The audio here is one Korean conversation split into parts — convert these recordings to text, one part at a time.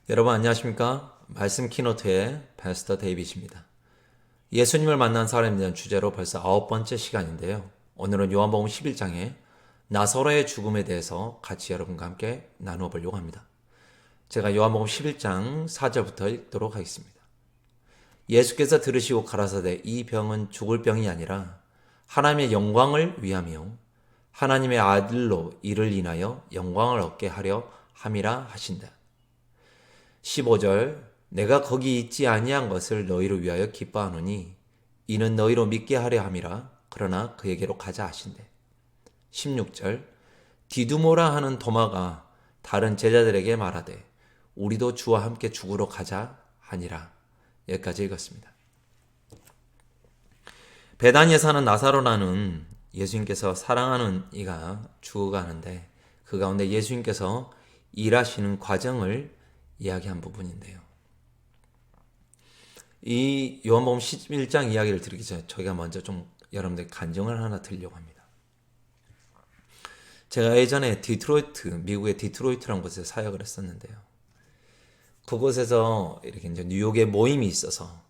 여러분 안녕하십니까? 말씀 키노트의 패스터 데이빗입니다. 예수님을 만난 사람에 대한 주제로 벌써 9번째 시간인데요. 오늘은 요한복음 11장의 나사로의 죽음에 대해서 같이 여러분과 함께 나누어 보려고 합니다. 제가 요한복음 11장 4절부터 읽도록 하겠습니다. 예수께서 들으시고 가라사대 이 병은 죽을 병이 아니라 하나님의 영광을 위하며 하나님의 아들로 이를 인하여 영광을 얻게 하려 함이라 하신다. 15절 내가 거기 있지 아니한 것을 너희를 위하여 기뻐하노니 이는 너희로 믿게 하려 함이라. 그러나 그에게로 가자 하신대. 16절 디두모라 하는 도마가 다른 제자들에게 말하되 우리도 주와 함께 죽으러 가자 하니라. 여기까지 읽었습니다. 베다니에 사는 나사로라는 예수님께서 사랑하는 이가 죽어가는데 그 가운데 예수님께서 일하시는 과정을 이야기한 부분인데요. 이 요한복음 11장 이야기를 드리기 전에 저희가 먼저 좀 여러분들 간증을 하나 드리려고 합니다. 제가 예전에 미국의 디트로이트라는 곳에 사역을 했었는데요. 그곳에서 이렇게 이제 뉴욕에 모임이 있어서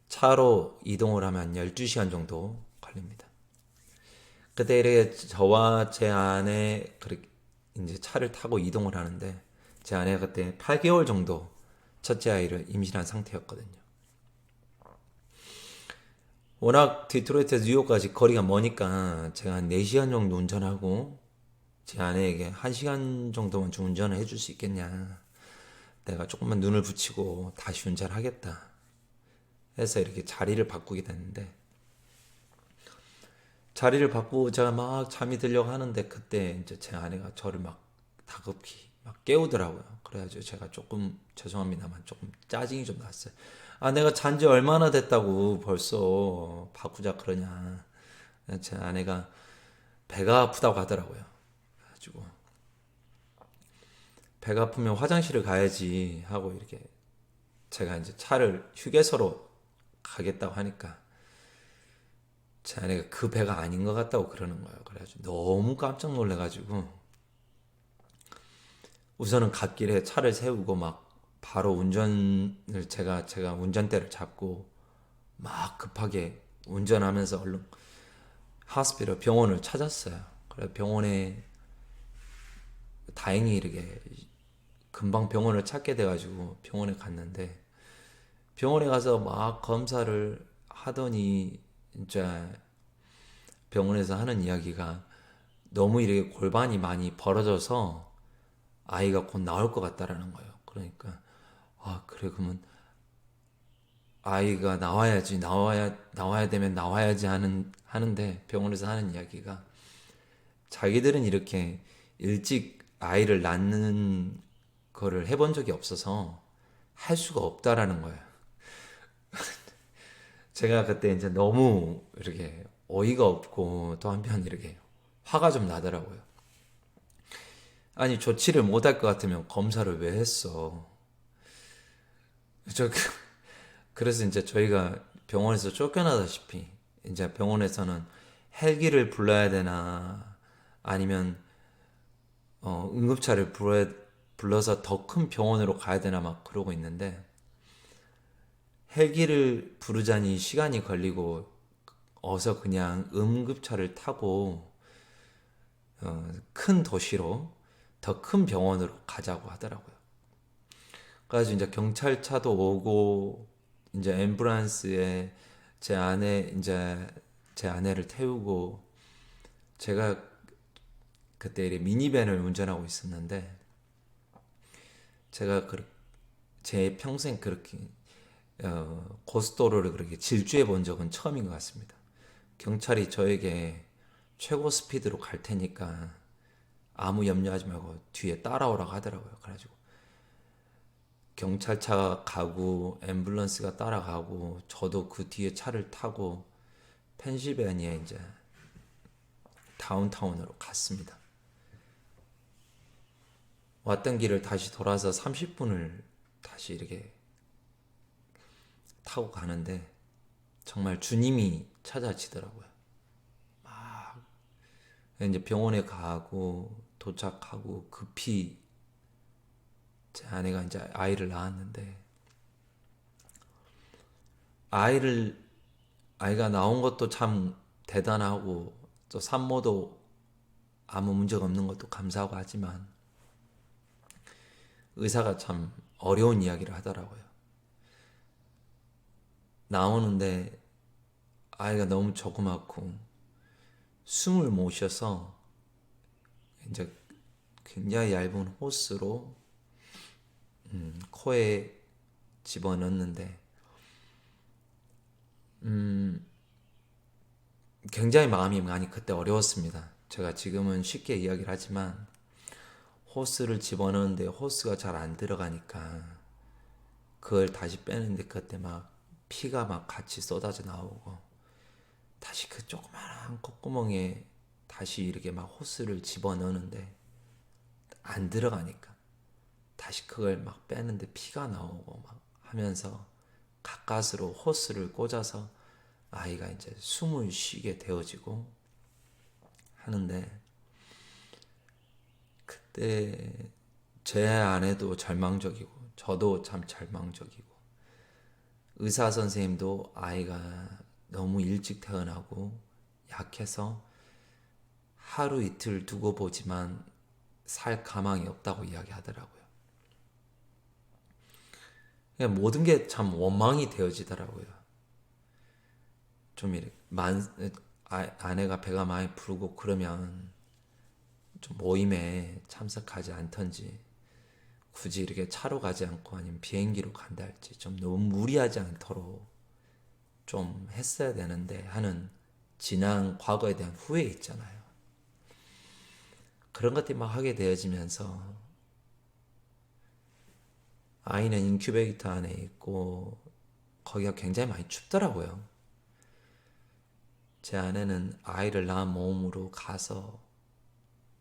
차로 이동을 하면 12시간 정도 걸립니다. 그때 이렇게 저와 제 아내 이제 차를 타고 이동을 하는데 제 아내가 그때 8개월 정도 첫째 아이를 임신한 상태였거든요. 워낙 디트로이트에서 뉴욕까지 거리가 머니까 제가 한 4시간 정도 운전하고 제 아내에게 1시간 정도만 좀 운전을 해줄 수 있겠냐. 내가 조금만 눈을 붙이고 다시 운전하겠다 해서 이렇게 자리를 바꾸게 됐는데 자리를 바꾸고 제가 막 잠이 들려고 하는데 그때 이제 제 아내가 저를 막 다급히 막 깨우더라고요. 그래가지고 제가 조금 죄송합니다만 조금 짜증이 좀 났어요. 아, 내가 잔지 얼마나 됐다고 벌써 바꾸자 그러냐. 제 아내가 배가 아프다고 하더라고요. 그래가지고 배가 아프면 화장실을 가야지 하고 이렇게 제가 이제 차를 휴게소로 가겠다고 하니까 제 아내가 그 배가 아닌 것 같다고 그러는 거예요. 그래가지고 너무 깜짝 놀래가지고 우선은 갓길에 차를 세우고 막 바로 운전을 제가 운전대를 잡고 막 급하게 운전하면서 얼른 하스피럴 병원을 찾았어요. 그래 병원에 다행히 이렇게 금방 병원을 찾게 돼가지고 병원에 갔는데 병원에 가서 막 검사를 하더니 진짜 병원에서 하는 이야기가 너무 이렇게 골반이 많이 벌어져서 아이가 곧 나올 것 같다라는 거예요. 그러니까 아 그래 그러면 아이가 나와야 되면 나와야지 하는데 병원에서 하는 이야기가 자기들은 이렇게 일찍 아이를 낳는 거를 해본 적이 없어서 할 수가 없다라는 거예요. 제가 그때 이제 너무 이렇게 어이가 없고 또 한편 이렇게 화가 좀 나더라고요. 아니 조치를 못할 것 같으면 검사를 왜 했어? 저 그래서 이제 저희가 병원에서 쫓겨나다시피 이제 병원에서는 헬기를 불러야 되나 아니면 응급차를 불러서 더 큰 병원으로 가야 되나 막 그러고 있는데 헬기를 부르자니 시간이 걸리고 어서 그냥 응급차를 타고 큰 도시로 더 큰 병원으로 가자고 하더라고요. 그래서 이제 경찰차도 오고 이제 앰뷸런스에 제 아내를 태우고 제가 그때 이렇게 미니밴을 운전하고 있었는데 제가 제 평생 그렇게 고속도로를 그렇게 질주해 본 적은 처음인 것 같습니다. 경찰이 저에게 최고 스피드로 갈 테니까 아무 염려하지 말고 뒤에 따라오라고 하더라고요. 그래가지고 경찰차가 가고 앰뷸런스가 따라가고 저도 그 뒤에 차를 타고 펜실베니아 이제 다운타운으로 갔습니다. 왔던 길을 다시 돌아서 30분을 다시 이렇게 타고 가는데 정말 주님이 찾아지더라고요. 이제 병원에 가고 도착하고 급히 제 아내가 이제 아이를 낳았는데, 아이가 나온 것도 참 대단하고, 또 산모도 아무 문제가 없는 것도 감사하고 하지만, 의사가 참 어려운 이야기를 하더라고요. 나오는데 아이가 너무 조그맣고 숨을 못 쉬어서 이제 굉장히 얇은 호스로 코에 집어넣는데 굉장히 마음이 많이 그때 어려웠습니다. 제가 지금은 쉽게 이야기를 하지만 호스를 집어넣는데 호스가 잘 안 들어가니까 그걸 다시 빼는데 그때 막 피가 막 같이 쏟아져 나오고 다시 그 조그마한 콧구멍에 다시 이렇게 막 호스를 집어넣는데 안 들어가니까 다시 그걸 막 빼는데 피가 나오고 막 하면서 가까스로 호스를 꽂아서 아이가 이제 숨을 쉬게 되어지고 하는데, 그때 제 아내도 절망적이고 저도 참 절망적이고 의사 선생님도 아이가 너무 일찍 태어나고 약해서 하루 이틀 두고 보지만 살 가망이 없다고 이야기하더라고요. 그냥 모든 게 참 원망이 되어지더라고요. 좀 이렇게 아내가 배가 많이 부르고 그러면 좀 모임에 참석하지 않던지, 굳이 이렇게 차로 가지 않고 아니면 비행기로 간다 할지 좀 너무 무리하지 않도록 좀 했어야 되는데 하는 지난 과거에 대한 후회 있잖아요. 그런 것들이 막 하게 되어지면서 아이는 인큐베이터 안에 있고 거기가 굉장히 많이 춥더라고요. 제 아내는 아이를 낳은 몸으로 가서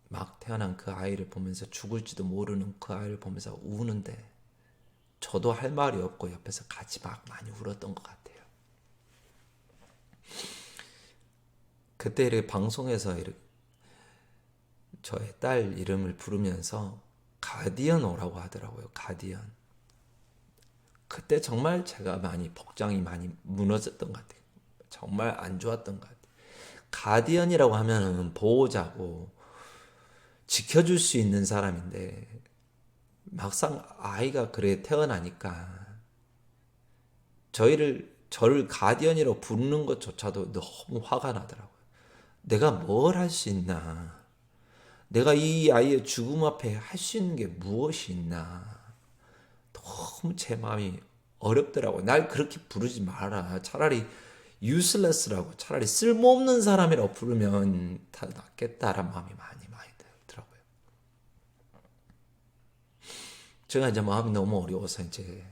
막 태어난 그 아이를 보면서 죽을지도 모르는 그 아이를 보면서 우는데 저도 할 말이 없고 옆에서 같이 막 많이 울었던 것 같아요. 그때 이렇게 방송에서 이렇게 저의 딸 이름을 부르면서 가디언 오라고 하더라고요. 가디언. 그때 정말 제가 복장이 많이 무너졌던 것 같아요. 정말 안 좋았던 것 같아요. 가디언이라고 하면은 보호자고 지켜줄 수 있는 사람인데 막상 아이가 그래 태어나니까 저를 가디언이라고 부르는 것조차도 너무 화가 나더라고요. 내가 뭘 할 수 있나? 내가 이 아이의 죽음 앞에 할 수 있는 게 무엇이 있나? 너무 제 마음이 어렵더라고요. 날 그렇게 부르지 마라. 차라리 useless라고, 차라리 쓸모없는 사람이라고 부르면 다 낫겠다라는 마음이 많이 들더라고요. 제가 이제 마음이 너무 어려워서 이제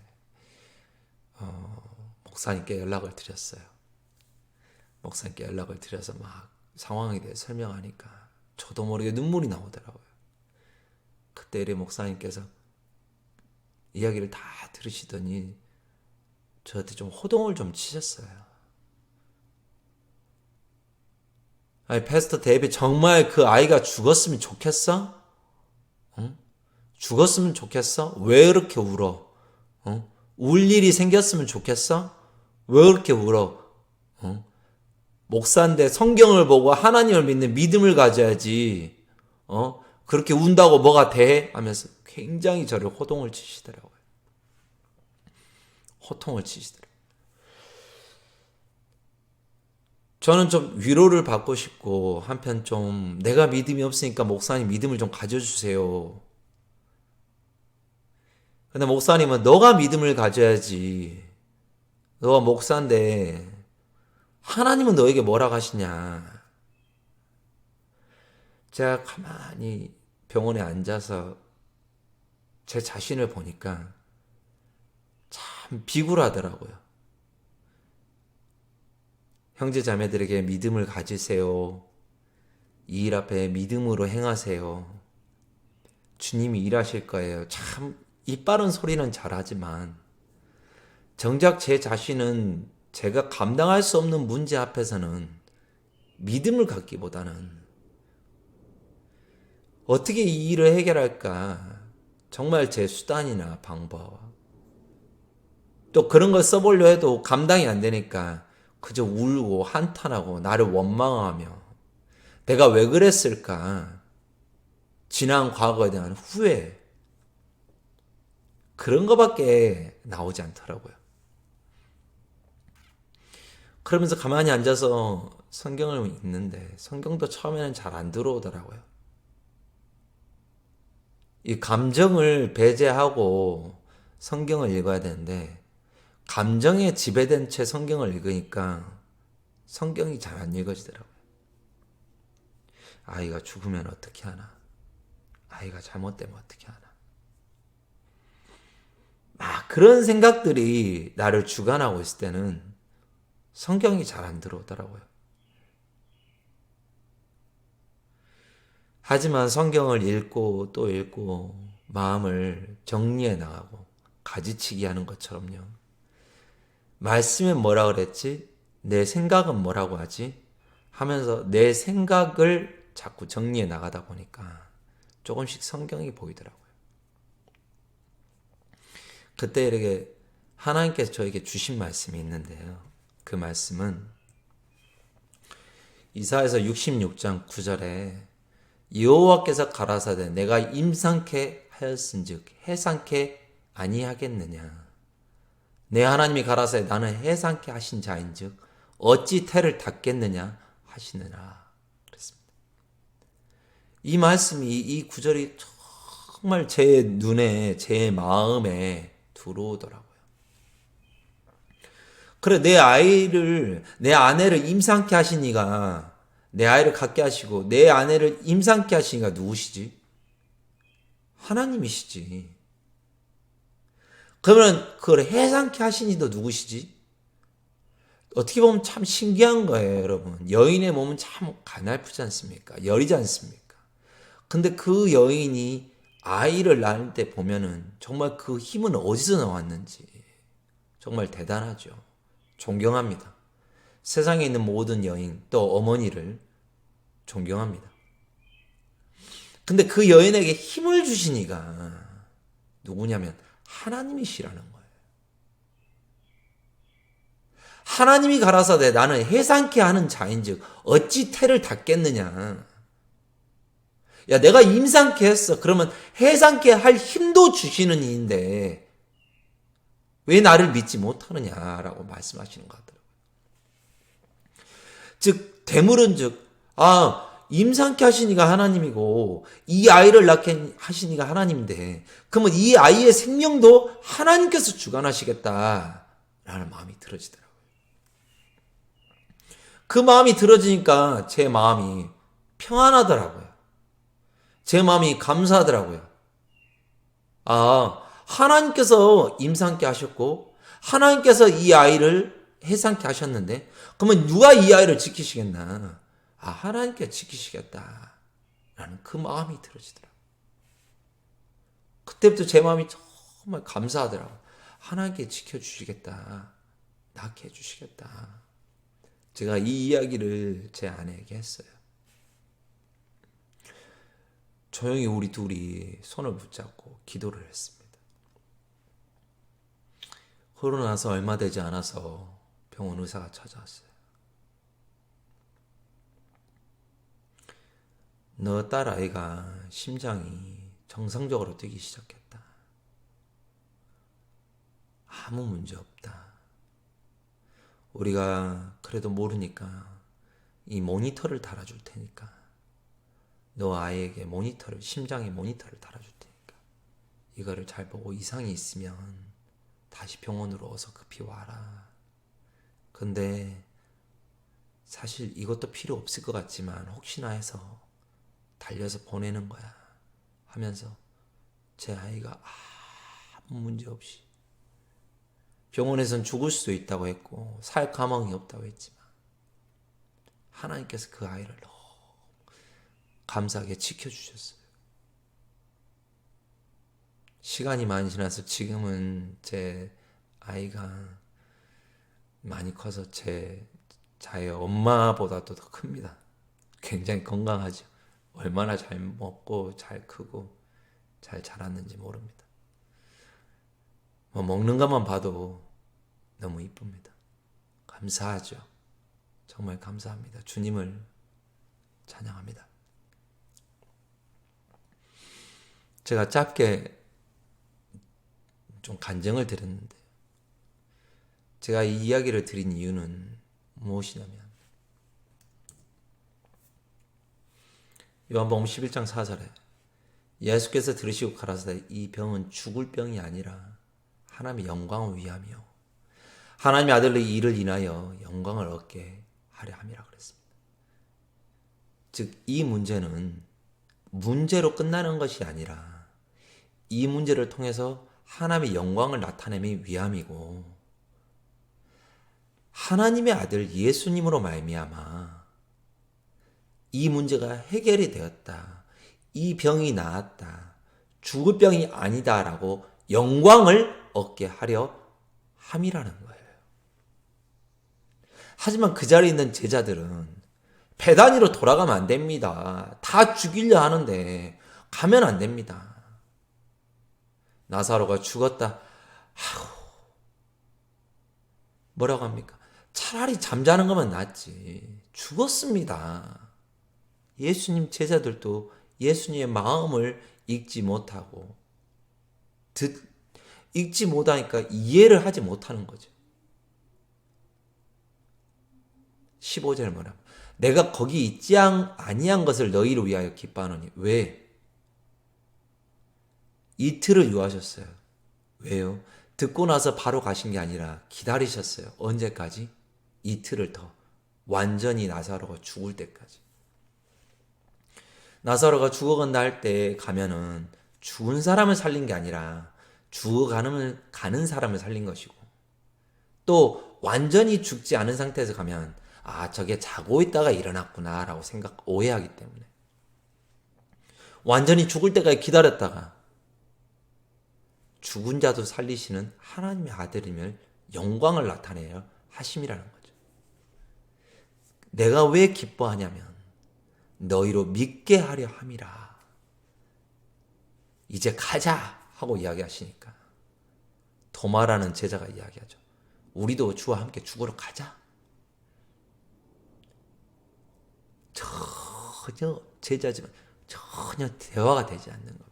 목사님께 연락을 드렸어요. 목사님께 연락을 드려서 막 상황에 대해 설명하니까 저도 모르게 눈물이 나오더라고요. 그때 이 목사님께서 이야기를 다 들으시더니 저한테 좀 호동을 좀 치셨어요. 아니, 패스터 데이비, 정말 그 아이가 죽었으면 좋겠어? 응? 죽었으면 좋겠어? 왜 그렇게 울어? 응? 울 일이 생겼으면 좋겠어? 왜 그렇게 울어? 응? 목사인데 성경을 보고 하나님을 믿는 믿음을 가져야지. 그렇게 운다고 뭐가 돼? 하면서 굉장히 저를 호통을 치시더라고요. 저는 좀 위로를 받고 싶고 한편 좀 내가 믿음이 없으니까 목사님 믿음을 좀 가져주세요. 근데 목사님은 너가 믿음을 가져야지. 너가 목사인데 하나님은 너에게 뭐라고 하시냐. 제가 가만히 병원에 앉아서 제 자신을 보니까 참 비굴하더라고요. 형제 자매들에게 믿음을 가지세요. 이 일 앞에 믿음으로 행하세요. 주님이 일하실 거예요. 참 입 바른 소리는 잘하지만 정작 제 자신은 제가 감당할 수 없는 문제 앞에서는 믿음을 갖기보다는 어떻게 이 일을 해결할까 정말 제 수단이나 방법, 또 그런 걸 써보려 해도 감당이 안 되니까 그저 울고 한탄하고 나를 원망하며 내가 왜 그랬을까? 지난 과거에 대한 후회, 그런 거밖에 나오지 않더라고요. 그러면서 가만히 앉아서 성경을 읽는데 성경도 처음에는 잘 안 들어오더라고요. 이 감정을 배제하고 성경을 읽어야 되는데 감정에 지배된 채 성경을 읽으니까 성경이 잘 안 읽어지더라고요. 아이가 죽으면 어떻게 하나? 아이가 잘못되면 어떻게 하나? 그런 생각들이 나를 주관하고 있을 때는 성경이 잘 안 들어오더라고요. 하지만 성경을 읽고 또 읽고 마음을 정리해 나가고 가지치기 하는 것처럼요. 말씀에 뭐라 그랬지? 내 생각은 뭐라고 하지? 하면서 내 생각을 자꾸 정리해 나가다 보니까 조금씩 성경이 보이더라고요. 그때 이렇게 하나님께서 저에게 주신 말씀이 있는데요. 그 말씀은 이사야서 66장 9절에 여호와께서 가라사대 내가 임상케 하였은즉 해상케 아니하겠느냐. 내 하나님이 가라사대 나는 해상케 하신 자인즉 어찌 태를 닫겠느냐 하시느라 그랬습니다. 이 말씀이 이 구절이 정말 제 눈에 제 마음에 들어오더라고요. 그래 내 아내를 임상케 하신 이가 내 아이를 갖게 하시고 내 아내를 임상케 하신 이가 누구시지? 하나님이시지. 그러면 그걸 해상케 하신 이도 누구시지? 어떻게 보면 참 신기한 거예요, 여러분. 여인의 몸은 참 가냘프지 않습니까? 여리지 않습니까? 근데 그 여인이 아이를 낳을 때 보면은 정말 그 힘은 어디서 나왔는지 정말 대단하죠. 존경합니다. 세상에 있는 모든 여인 또 어머니를 존경합니다. 근데 그 여인에게 힘을 주신 이가 누구냐면 하나님이시라는 거예요. 하나님이 가라사대 나는 해상케 하는 자인즉 어찌 태를 닫겠느냐. 야 내가 임상케 했어. 그러면 해상케 할 힘도 주시는 이인데 왜 나를 믿지 못하느냐라고 말씀하시는 것 같더라고요. 즉 대물은 임상케 하신 이가 하나님이고 이 아이를 낳게 하신 이가 하나님인데 그러면 이 아이의 생명도 하나님께서 주관하시겠다라는 마음이 들어지더라고요. 그 마음이 들어지니까 제 마음이 평안하더라고요. 제 마음이 감사하더라고요. 하나님께서 임상케 하셨고 하나님께서 이 아이를 해상케 하셨는데 그러면 누가 이 아이를 지키시겠나? 하나님께 지키시겠다라는 그 마음이 들어지더라고요. 그때부터 제 마음이 정말 감사하더라고요. 하나님께 지켜주시겠다. 낳게 해주시겠다. 제가 이 이야기를 제 아내에게 했어요. 조용히 우리 둘이 손을 붙잡고 기도를 했습니다. 그러고 나서 얼마 되지 않아서 병원 의사가 찾아왔어요. 너 딸 아이가 심장이 정상적으로 뛰기 시작했다. 아무 문제 없다. 우리가 그래도 모르니까 이 모니터를 달아줄 테니까 너 아이에게 심장에 모니터를 달아줄 테니까 이거를 잘 보고 이상이 있으면 다시 병원으로 어서 급히 와라. 근데 사실 이것도 필요 없을 것 같지만 혹시나 해서 달려서 보내는 거야 하면서 제 아이가 아무 문제 없이 병원에선 죽을 수도 있다고 했고 살 가망이 없다고 했지만 하나님께서 그 아이를 너무 감사하게 지켜주셨어요. 시간이 많이 지나서 지금은 제 아이가 많이 커서 제 자의 엄마보다도 더 큽니다. 굉장히 건강하죠. 얼마나 잘 먹고 잘 크고 잘 자랐는지 모릅니다. 뭐 먹는 것만 봐도 너무 이쁩니다. 감사하죠. 정말 감사합니다. 주님을 찬양합니다. 제가 짧게 좀 간증을 드렸는데, 제가 이 이야기를 드린 이유는 무엇이냐면, 요한복음 11장 4절에 예수께서 들으시고 가라사대 이 병은 죽을 병이 아니라 하나님의 영광을 위함이요 하나님의 아들의 일을 인하여 영광을 얻게 하려 함이라 그랬습니다. 즉 이 문제는 문제로 끝나는 것이 아니라 이 문제를 통해서 하나님의 영광을 나타내기 위함이고, 하나님의 아들 예수님으로 말미암아 이 문제가 해결이 되었다, 이 병이 나았다, 죽을 병이 아니다라고 영광을 얻게 하려 함이라는 거예요. 하지만 그 자리에 있는 제자들은 배단위로 돌아가면 안 됩니다. 다 죽이려 하는데 가면 안 됩니다. 나사로가 죽었다. 뭐라고 합니까? 차라리 잠자는 것만 낫지. 죽었습니다. 예수님 제자들도 예수님의 마음을 읽지 못하고 읽지 못하니까 이해를 하지 못하는 거죠. 15절 뭐라? 내가 거기 있지 아니한 것을 너희를 위하여 기뻐하노니. 왜? 이틀을 유하셨어요. 왜요? 듣고 나서 바로 가신 게 아니라 기다리셨어요. 언제까지? 이틀을 더. 완전히 나사로가 죽을 때까지. 나사로가 죽어간다 할 때 가면은 죽은 사람을 살린 게 아니라 가는 사람을 살린 것이고, 또 완전히 죽지 않은 상태에서 가면 저게 자고 있다가 일어났구나 라고 오해하기 때문에, 완전히 죽을 때까지 기다렸다가 죽은 자도 살리시는 하나님의 아들임을 영광을 나타내야 하심이라는 거죠. 내가 왜 기뻐하냐면 너희로 믿게 하려 함이라. 이제 가자 하고 이야기하시니까 도마라는 제자가 이야기하죠. 우리도 주와 함께 죽으러 가자. 전혀 제자지만 전혀 대화가 되지 않는 겁니다.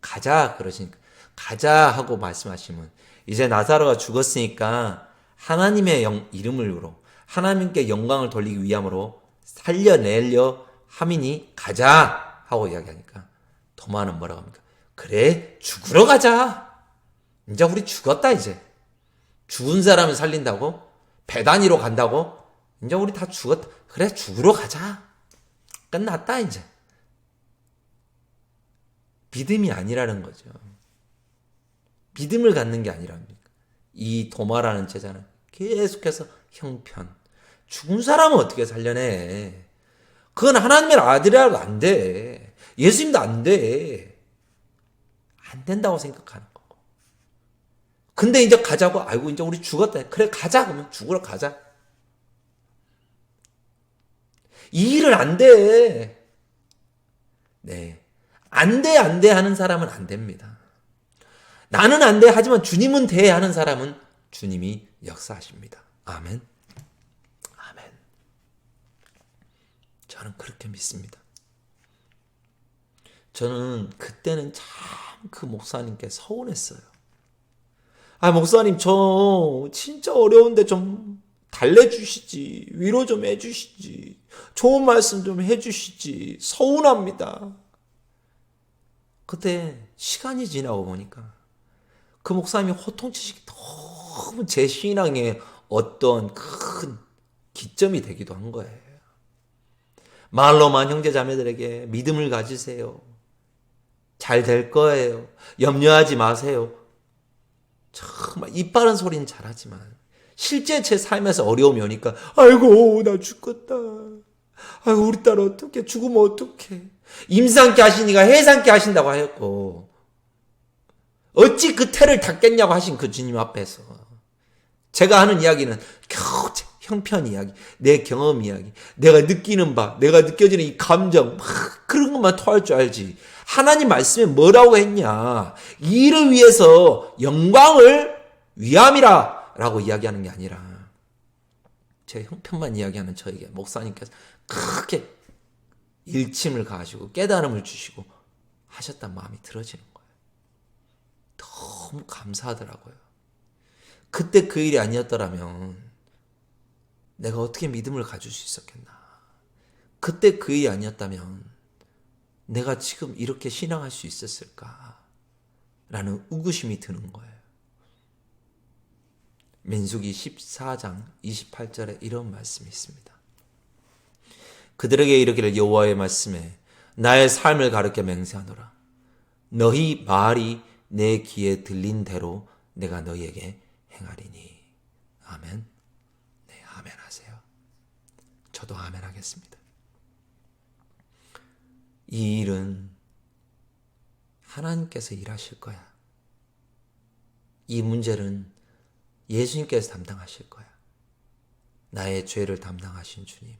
가자 그러시니까 가자 하고 말씀하시면, 이제 나사로가 죽었으니까 하나님의 이름으로 하나님께 영광을 돌리기 위함으로 살려내려 함이니 가자 하고 이야기하니까 도마는 뭐라고 합니까? 그래 죽으러 가자. 이제 우리 죽었다. 이제 죽은 사람을 살린다고? 배단위로 간다고? 이제 우리 다 죽었다. 그래 죽으러 가자. 끝났다 이제. 믿음이 아니라는 거죠. 믿음을 갖는 게 아니랍니까? 이 도마라는 제자는 계속해서 형편, 죽은 사람은 어떻게 살려내? 그건 하나님의 아들이라도 안 돼. 예수님도 안 돼. 안 된다고 생각하는 거고. 근데 이제 가자고, 아이고 이제 우리 죽었다. 그래 가자. 그러면 죽으러 가자. 이 일을 안 돼. 네. 안 돼 하는 사람은 안 됩니다. 나는 안 돼 하지만 주님은 돼 하는 사람은 주님이 역사하십니다. 아멘. 아멘. 저는 그렇게 믿습니다. 저는 그때는 참 그 목사님께 서운했어요. 목사님 저 진짜 어려운데 좀 달래주시지, 위로 좀 해주시지, 좋은 말씀 좀 해주시지, 서운합니다. 그때 시간이 지나고 보니까 그 목사님이 호통치시기 너무 제 신앙에 어떤 큰 기점이 되기도 한 거예요. 말로만 형제 자매들에게 믿음을 가지세요. 잘 될 거예요. 염려하지 마세요. 정말 입 바른 소리는 잘하지만 실제 제 삶에서 어려움이 오니까 아이고 나 죽겠다. 아이고 우리 딸 어떡해. 죽으면 어떡해. 임산케 하시니까 해산케 하신다고 하였고, 어찌 그 태를 닦겠냐고 하신 그 주님 앞에서 제가 하는 이야기는 겨우 형편 이야기, 내 경험 이야기, 내가 느끼는 바, 내가 느껴지는 이 감정, 막 그런 것만 토할 줄 알지. 하나님 말씀에 뭐라고 했냐. 이 일을 위해서 영광을 위함이라 라고 이야기하는 게 아니라 제 형편만 이야기하는 저에게 목사님께서 크게 일침을 가하시고 깨달음을 주시고 하셨단 마음이 들어지는 거예요. 너무 감사하더라고요. 그때 그 일이 아니었더라면 내가 어떻게 믿음을 가질 수 있었겠나. 그때 그 일이 아니었다면 내가 지금 이렇게 신앙할 수 있었을까 라는 의구심이 드는 거예요. 민수기 14장 28절에 이런 말씀이 있습니다. 그들에게 이르기를 여호와의 말씀에 나의 삶을 가르쳐 맹세하노라. 너희 말이 내 귀에 들린 대로 내가 너희에게 행하리니. 아멘. 네, 아멘 하세요. 저도 아멘 하겠습니다. 이 일은 하나님께서 일하실 거야. 이 문제는 예수님께서 담당하실 거야. 나의 죄를 담당하신 주님.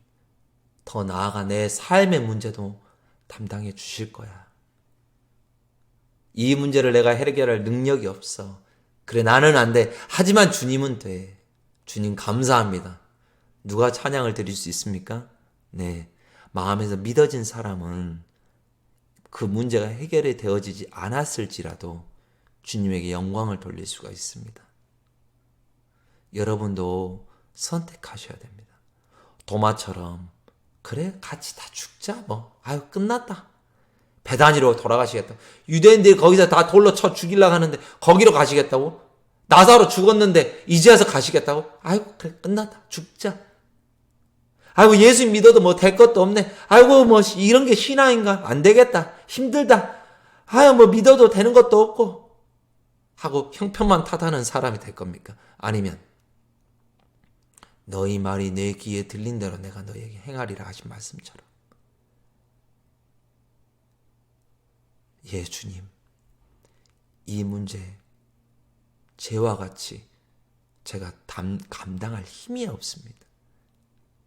더 나아가 내 삶의 문제도 담당해 주실 거야. 이 문제를 내가 해결할 능력이 없어. 그래, 나는 안 돼. 하지만 주님은 돼. 주님 감사합니다. 누가 찬양을 드릴 수 있습니까? 네. 마음에서 믿어진 사람은 그 문제가 해결이 되어지지 않았을지라도 주님에게 영광을 돌릴 수가 있습니다. 여러분도 선택하셔야 됩니다. 도마처럼 그래 같이 다 죽자 뭐 아유 끝났다. 베다니로 돌아가시겠다. 유대인들이 거기서 다 돌로 쳐 죽이려고 하는데 거기로 가시겠다고? 나사로 죽었는데 이제 와서 가시겠다고? 아이고 그래 끝났다. 죽자. 아이고 예수 믿어도 뭐 될 것도 없네. 아이고 뭐 이런 게 신앙인가? 안 되겠다. 힘들다. 아유 뭐 믿어도 되는 것도 없고 하고 형편만 탓하는 사람이 될 겁니까? 아니면 너희 말이 내 귀에 들린 대로 내가 너희에게 행하리라 하신 말씀처럼 예 주님 이 문제 죄와 같이 제가 감당할 힘이 없습니다.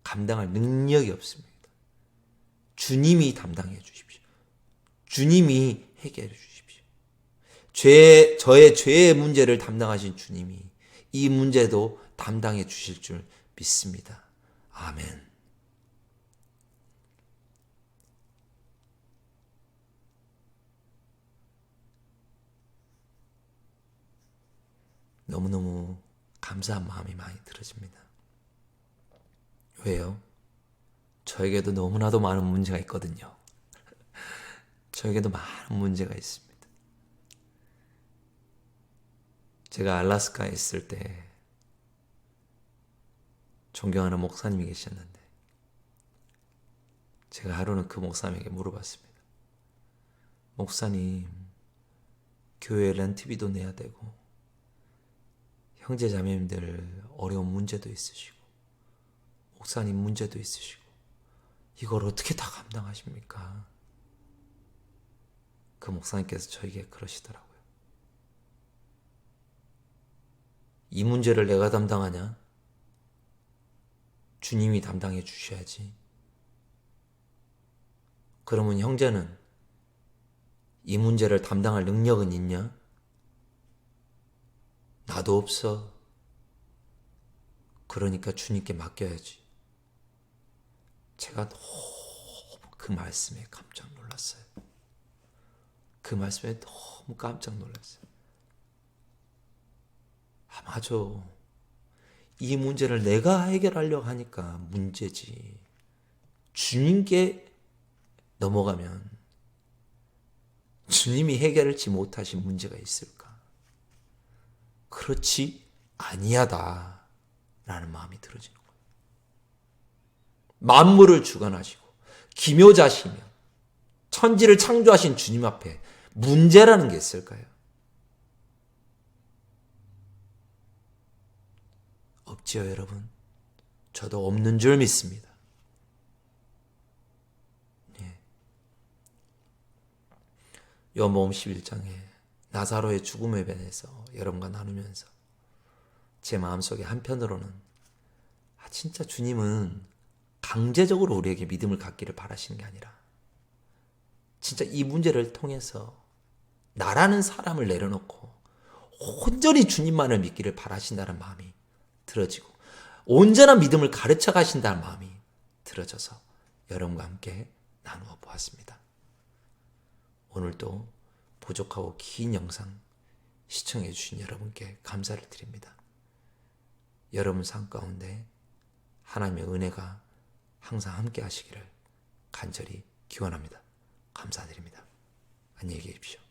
감당할 능력이 없습니다. 주님이 담당해 주십시오. 주님이 해결해 주십시오. 저의 죄의 문제를 담당하신 주님이 이 문제도 담당해 주실 줄 믿습니다. 아멘. 너무너무 감사한 마음이 많이 들어집니다. 왜요? 저에게도 너무나도 많은 문제가 있거든요. 저에게도 많은 문제가 있습니다. 제가 알래스카에 있을 때 존경하는 목사님이 계셨는데 제가 하루는 그 목사님에게 물어봤습니다. 목사님, 교회 렌트비도 내야 되고 형제 자매님들 어려운 문제도 있으시고 목사님 문제도 있으시고 이걸 어떻게 다 감당하십니까? 그 목사님께서 저에게 그러시더라고요. 이 문제를 내가 담당하냐? 주님이 담당해 주셔야지. 그러면 형제는 이 문제를 담당할 능력은 있냐? 나도 없어. 그러니까 주님께 맡겨야지. 제가 너무 그 말씀에 깜짝 놀랐어요. 그 말씀에 너무 깜짝 놀랐어요. 아, 맞아. 이 문제를 내가 해결하려고 하니까 문제지. 주님께 넘어가면 주님이 해결하지 못하신 문제가 있을까? 그렇지 아니하다 라는 마음이 들어지는 거예요. 만물을 주관하시고 기묘자시며 천지를 창조하신 주님 앞에 문제라는 게 있을까요? 없지요, 여러분. 저도 없는 줄 믿습니다. 예. 요한복음 11장에 나사로의 죽음에 대해서 여러분과 나누면서 제 마음속에 한편으로는 진짜 주님은 강제적으로 우리에게 믿음을 갖기를 바라시는 게 아니라 진짜 이 문제를 통해서 나라는 사람을 내려놓고 온전히 주님만을 믿기를 바라신다는 마음이 들어지고 온전한 믿음을 가르쳐 가신다는 마음이 들어져서 여러분과 함께 나누어 보았습니다. 오늘도 부족하고 긴 영상 시청해 주신 여러분께 감사를 드립니다. 여러분 삶 가운데 하나님의 은혜가 항상 함께 하시기를 간절히 기원합니다. 감사드립니다. 안녕히 계십시오.